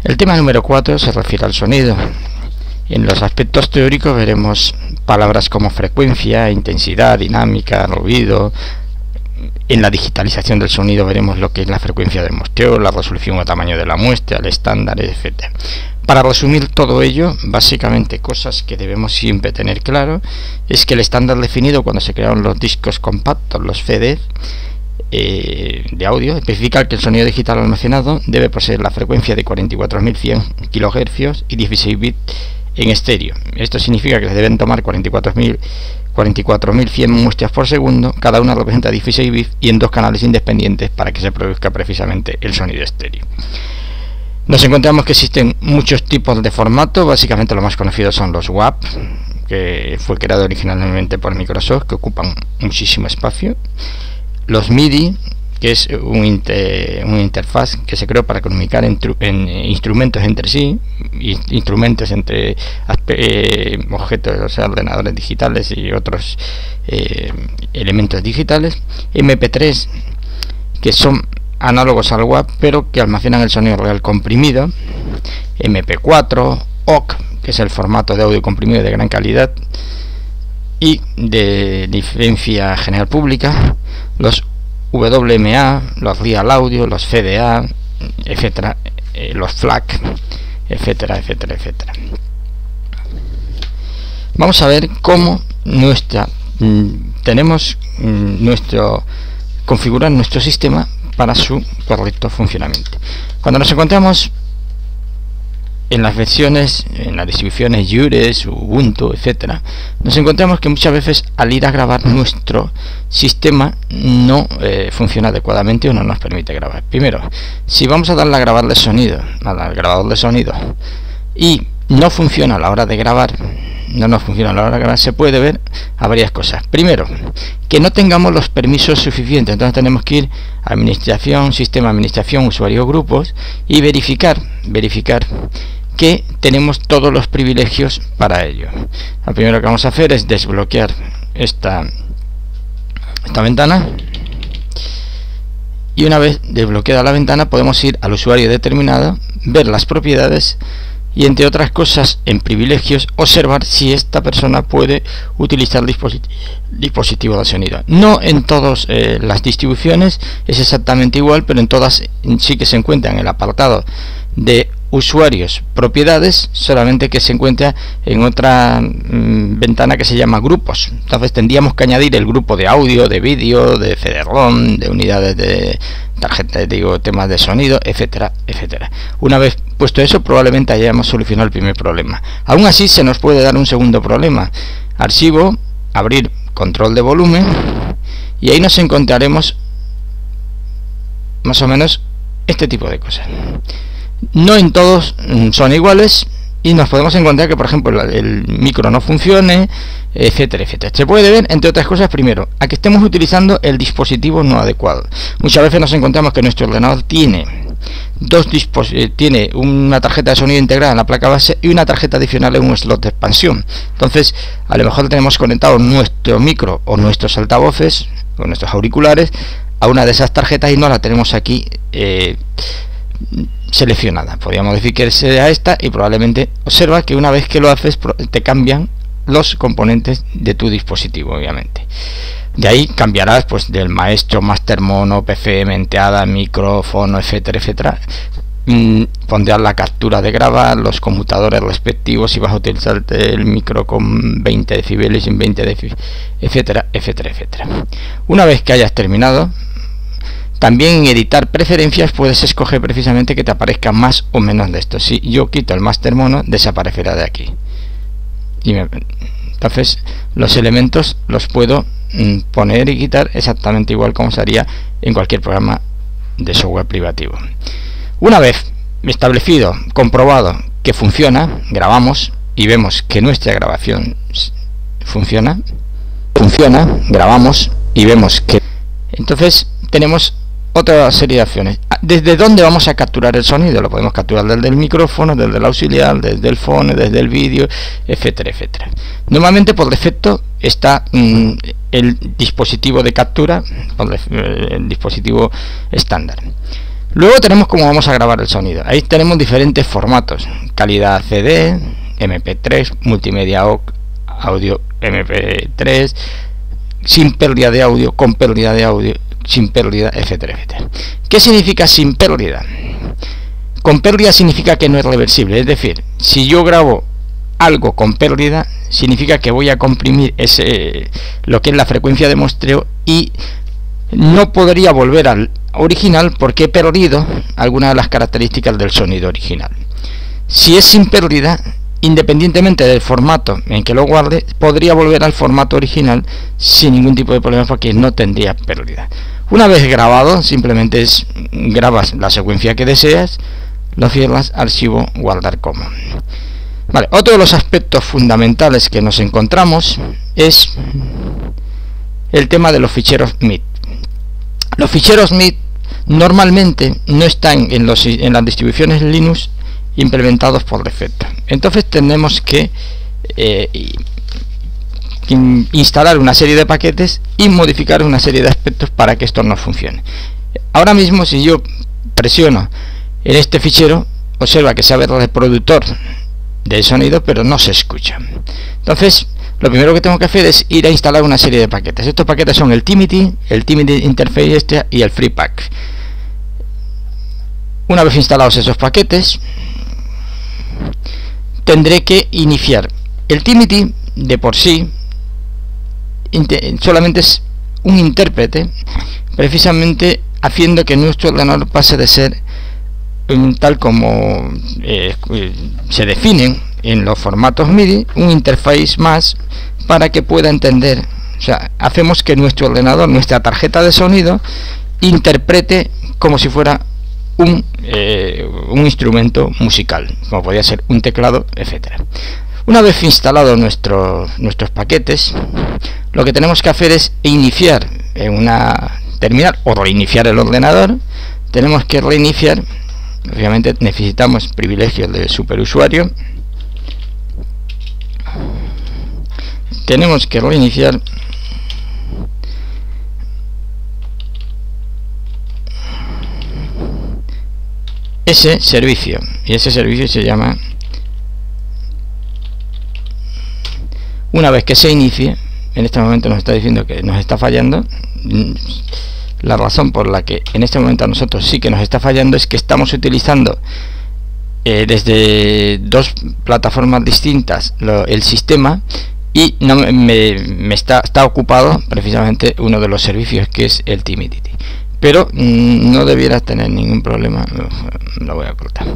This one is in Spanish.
El tema número 4 se refiere al sonido. En los aspectos teóricos veremos palabras como frecuencia, intensidad, dinámica, ruido. En la digitalización del sonido veremos lo que es la frecuencia del muestreo, la resolución o tamaño de la muestra, el estándar, etc. Para resumir todo ello, básicamente cosas que debemos siempre tener claro es que el estándar definido cuando se crearon los discos compactos, los CDs de audio, especifica que el sonido digital almacenado debe poseer la frecuencia de 44.100 kHz y 16 bits en estéreo. Esto significa que se deben tomar 44.100 muestras por segundo, cada una representa 16 bits y en dos canales independientes para que se produzca precisamente el sonido estéreo. Nos encontramos que existen muchos tipos de formato. Básicamente los más conocidos son los WAV, que fue creado originalmente por Microsoft, que ocupan muchísimo espacio. Los MIDI, que es una interfaz que se creó para comunicar instrumentos entre sí, instrumentos entre objetos, o sea, ordenadores digitales y otros elementos digitales. MP3, que son análogos al WAV pero que almacenan el sonido real comprimido. MP4, OGG, que es el formato de audio comprimido de gran calidad y de licencia general pública. Los WMA, los Real Audio, los FDA, etcétera, los FLAC, etcétera, etcétera, etcétera. Vamos a ver cómo configurar nuestro sistema para su correcto funcionamiento. Cuando nos encontramos en las versiones, en las distribuciones Yures, Ubuntu, etcétera, nos encontramos que muchas veces al ir a grabar nuestro sistema no funciona adecuadamente o no nos permite grabar. Primero, si vamos a darle a grabar de sonido, al grabador de sonido, y no funciona a la hora de grabar, se puede ver a varias cosas. Primero, que no tengamos los permisos suficientes. Entonces tenemos que ir a administración, sistema, administración, usuario, grupos y verificar que tenemos todos los privilegios para ello. Lo primero que vamos a hacer es desbloquear esta ventana, y una vez desbloqueada la ventana podemos ir al usuario determinado, ver las propiedades y, entre otras cosas, en privilegios observar si esta persona puede utilizar dispositivo de sonido. No en todas las distribuciones es exactamente igual, pero en todas sí que se encuentra en el apartado de usuarios, propiedades, solamente que se encuentra en otra ventana que se llama grupos. Entonces tendríamos que añadir el grupo de audio, de vídeo, de CD-ROM, de unidades de tarjeta, temas de sonido, etcétera, etcétera. Una vez puesto eso, probablemente hayamos solucionado el primer problema. Aún así se nos puede dar un segundo problema. Archivo, abrir control de volumen, y ahí nos encontraremos más o menos este tipo de cosas. No en todos son iguales y nos podemos encontrar que, por ejemplo, el micro no funcione, etcétera, etcétera. Se puede ver, entre otras cosas, primero, a que estemos utilizando el dispositivo no adecuado. Muchas veces nos encontramos que nuestro ordenador tiene tiene una tarjeta de sonido integrada en la placa base y una tarjeta adicional en un slot de expansión. Entonces, a lo mejor tenemos conectado nuestro micro o nuestros altavoces o nuestros auriculares a una de esas tarjetas y no la tenemos aquí seleccionada. Podríamos decir que sea esta, y probablemente observa que una vez que lo haces te cambian los componentes de tu dispositivo, obviamente. De ahí cambiarás pues del maestro, master mono, PC, menteada, micrófono, etcétera, etcétera. Pondrás la captura de grabar, los conmutadores respectivos, si vas a utilizar el micro con 20 decibeles, sin 20 decibeles, etcétera, etcétera, etcétera. Una vez que hayas terminado, también en editar preferencias puedes escoger precisamente que te aparezca más o menos de esto. Si yo quito el master mono, desaparecerá de aquí. Entonces los elementos los puedo poner y quitar exactamente igual como se haría en cualquier programa de software privativo. Una vez establecido, comprobado que funciona, grabamos y vemos que nuestra grabación funciona, grabamos y vemos que... Entonces tenemos otra serie de acciones. ¿Desde dónde vamos a capturar el sonido? Lo podemos capturar desde el micrófono, desde el auxiliar, desde el phone, desde el vídeo, etcétera, etcétera. Normalmente por defecto está el dispositivo de captura, el dispositivo estándar. Luego tenemos cómo vamos a grabar el sonido. Ahí tenemos diferentes formatos: calidad CD, MP3, multimedia audio MP3, sin pérdida de audio, con pérdida de audio, sin pérdida, etcétera, etcétera. ¿Qué significa sin pérdida? Con pérdida significa que no es reversible, es decir, si yo grabo algo con pérdida, significa que voy a comprimir lo que es la frecuencia de muestreo y no podría volver al original porque he perdido algunas de las características del sonido original. Si es sin pérdida, independientemente del formato en que lo guarde, podría volver al formato original sin ningún tipo de problema porque no tendría pérdida. Una vez grabado, simplemente grabas la secuencia que deseas, lo cierras, archivo, guardar como. Vale, otro de los aspectos fundamentales que nos encontramos es el tema de los ficheros MIDI. Los ficheros MIDI normalmente no están en las distribuciones Linux implementados por defecto. Entonces tenemos que instalar una serie de paquetes y modificar una serie de aspectos para que esto no funcione. Ahora mismo, si yo presiono en este fichero, observa que se abre el reproductor del sonido, pero no se escucha. Entonces, lo primero que tengo que hacer es ir a instalar una serie de paquetes. Estos paquetes son el TiMiDi Interface y el FreePack. Una vez instalados esos paquetes, tendré que iniciar. El TiMiDi de por sí solamente es un intérprete, precisamente haciendo que nuestro ordenador pase de ser tal como se definen en los formatos MIDI, un interface más para que pueda entender. O sea, hacemos que nuestro ordenador, nuestra tarjeta de sonido, interprete como si fuera un instrumento musical, como podría ser un teclado, etcétera. Una vez instalados nuestros paquetes, lo que tenemos que hacer es iniciar una terminal o reiniciar el ordenador. Tenemos que reiniciar. Obviamente necesitamos privilegios de superusuario. Tenemos que reiniciar ese servicio, y ese servicio se llama, una vez que se inicie, en este momento nos está diciendo que nos está fallando. La razón por la que en este momento a nosotros sí que nos está fallando es que estamos utilizando desde dos plataformas distintas el sistema, y no me está ocupado precisamente uno de los servicios, que es el TiMiDi. Pero no debiera tener ningún problema. Lo voy a cortar.